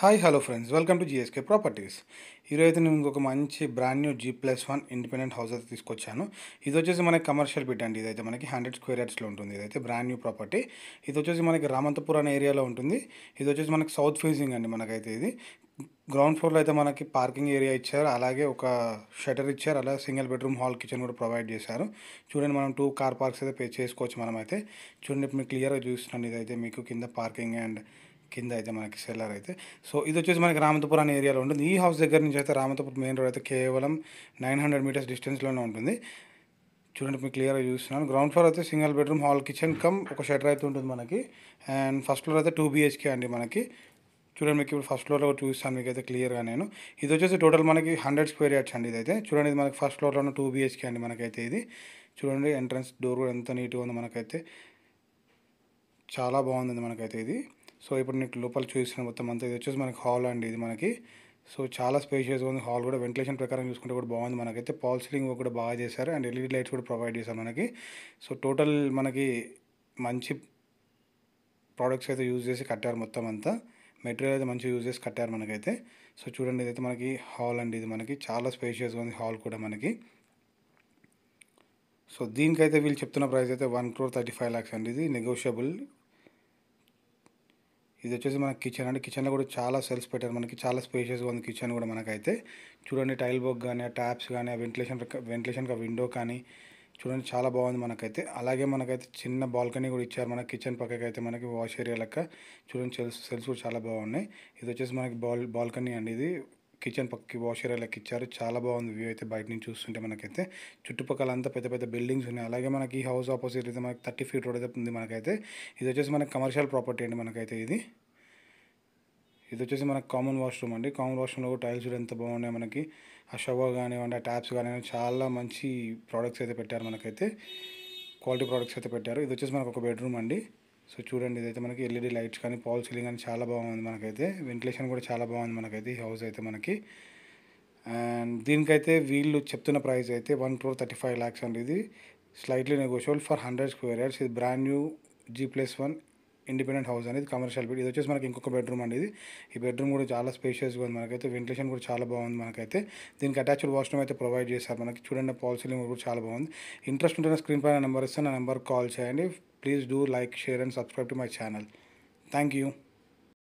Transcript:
Hi hello friends, welcome to GSK properties. ఈరోజు నేను ఇంకొక మంచి brand new G+1 independent house అయితే తీసుకొచ్చాను. ఇది వచ్చేసి మనకి కమర్షియల్ బిట్ అండి. ఇదైతే మనకి 100 స్క్వేర్ యార్డ్స్లో ఉంటుంది. ఇదైతే బ్రాండ్ న్యూ ప్రాపర్టీ. ఇది వచ్చేసి మనకి రామంతపూర్ అనే ఏరియాలో ఉంటుంది. ఇది వచ్చేసి మనకి సౌత్ ఫేసింగ్ అండి. మనకైతే ఇది గ్రౌండ్ ఫ్లోర్లో అయితే మనకి పార్కింగ్ ఏరియా ఇచ్చారు, అలాగే ఒక షటర్ ఇచ్చారు, అలాగే సింగిల్ బెడ్రూమ్ హాల్ కిచెన్ కూడా ప్రొవైడ్ చేశారు. చూడండి, మనం 2 కార్ పార్క్స్ అయితే పే చేసుకోవచ్చు. మనం అయితే చూడండి, మీకు క్లియర్గా చూస్తున్నాను. ఇదైతే మీకు కింద పార్కింగ్ అండ్ కింద అయితే మనకి సెల్లర్ అయితే. సో ఇది వచ్చేసి మనకి రామంతపూర్ అనే ఏరియాలో ఉంటుంది. ఈ హౌస్ దగ్గర నుంచి అయితే రామంతపూర్ మెయిన్ రోడ్ అయితే కేవలం 900 మీటర్స్ డిస్టెన్స్లోనే ఉంటుంది. చూడండి, మీకు క్లియర్గా చూస్తున్నాను. గ్రౌండ్ ఫ్లోర్ అయితే single bedroom hall kitchen cum ఒక షటర్ అయితే ఉంటుంది మనకి. అండ్ ఫస్ట్ ఫ్లోర్ అయితే 2 BHK అండి మనకి. చూడండి, మీకు ఇప్పుడు ఫస్ట్ ఫ్లోర్లో చూస్తాను మీకు అయితే క్లియర్గా నేను. ఇది వచ్చేసి టోటల్ మనకి 100 స్క్వేర్ యార్డ్స్ అండి. ఇదైతే చూడండి, ఇది మనకి ఫస్ట్ ఫ్లోర్లో ఉన్న 2 BHK అండి మనకైతే ఇది. చూడండి, ఎంట్రన్స్ డోర్ కూడా ఎంత నీట్గా ఉందో మనకైతే. చాలా బాగుంది మనకైతే ఇది. సో ఇప్పుడు నీకు లోపల చూసిన మొత్తం అంతా. ఇది వచ్చేసి మనకి హాల్ అండి ఇది మనకి. సో చాలా స్పేషియస్గా ఉంది హాల్ కూడా. వెంటిలేషన్ ప్రకారం చూసుకుంటే కూడా బాగుంది మనకైతే. పాల్ సీలింగ్ కూడా బాగా చేశారు అండ్ LED లైట్స్ కూడా ప్రొవైడ్ చేశారు మనకి. సో టోటల్ మనకి మంచి ప్రోడక్ట్స్ అయితే యూజ్ చేసి కట్టారు మొత్తం అంతా. మెటీరియల్ అయితే మంచిగా యూజ్ చేసి కట్టారు మనకైతే. సో చూడండి, ఇదైతే మనకి హాల్ అండి ఇది మనకి. చాలా స్పేషియస్గా ఉంది హాల్ కూడా మనకి. సో దీనికైతే వీళ్ళు చెప్తున్న ప్రైస్ అయితే 1,35 lakhs అండి. ఇది నెగోషియబుల్. ఇది వచ్చేసి మనకి కిచెన్ అండి. కిచెన్లో కూడా చాలా సెల్స్ పెట్టారు మనకి. చాలా స్పేషియస్గా ఉంది కిచెన్ కూడా మనకైతే. చూడండి, టైల్ వర్క్ కానీ, ఆ ట్యాప్స్ కానీ, ఆ వెంటిలేషన్కి విండో కానీ చూడండి చాలా బాగుంది మనకైతే. అలాగే మనకైతే చిన్న బాల్కనీ కూడా ఇచ్చారు మనకి. కిచెన్ పక్కకి అయితే మనకి వాష్ ఏరియా లెక్క. చూడండి, సెల్స్ కూడా చాలా బాగున్నాయి. ఇది వచ్చేసి మనకి బాల్కనీ అండి ఇది. కిచెన్ పక్కకి వాష్ ఏరియా లెక్క ఇచ్చారు. చాలా బాగుంది వ్యూ అయితే బయట నుంచి చూస్తుంటే మనకైతే. చుట్టుపక్కల అంతా పెద్ద పెద్ద బిల్డింగ్స్ ఉన్నాయి. అలాగే మనకి ఈ హౌస్ ఆపోజిట్ అయితే మనకి 30 feet రోడ్ అయితే ఉంది మనకైతే. ఇది వచ్చేసి మనకి కమర్షియల్ ప్రాపర్టీ అండి మనకైతే ఇది. ఇది వచ్చేసి మనకి కామన్ వాష్రూమ్ అండి. కామన్ వాష్రూమ్లో కూడా టైల్స్ కూడా ఎంత బాగున్నాయి మనకి. ఆ షవర్ కానివ్వండి, ఆ ట్యాప్స్ కానివ్వండి, చాలా మంచి ప్రోడక్ట్స్ అయితే పెట్టారు మనకైతే. క్వాలిటీ ప్రోడక్ట్స్ అయితే పెట్టారు. ఇది వచ్చేసి మనకు ఒక బెడ్రూమ్ అండి. సో చూడండి, ఇదైతే మనకి LED లైట్స్ కానీ, పాల్ సీలింగ్ కానీ చాలా బాగుంది మనకైతే. వెంటిలేషన్ కూడా చాలా బాగుంది మనకైతే ఈ హౌస్ అయితే మనకి. అండ్ దీనికైతే వీళ్ళు చెప్తున్న ప్రైస్ అయితే 1,35 lakhs అండి. ఇది slightly negotiable for 100 square yards. ఇది brand new G+1 independent house అనేది కమర్షియల్ బిట్. ఇది వచ్చేసి మనకి ఇంకొక బెడ్రూమ్ అండి ఇది. ఈ బెడ్రూమ్ కూడా చాలా స్పేషియస్గా ఉంది మనకైతే. వెంటిలేషన్ కూడా చాలా బాగుంది మనకైతే. దీనికి అటాచ్డ్ వాష్రూమ్ అయితే ప్రొవైడ్ చేశారు మనకి. చూడండి, పాల్ సీలింగ్ కూడా చాలా బాగుంది. ఇంట్రెస్ట్ ఉంటే స్క్రీన్ పైన నెంబర్ ఇస్తే నా నెంబర్కి కాల్ చేయండి. Please do like, share and subscribe to my channel. Thank you.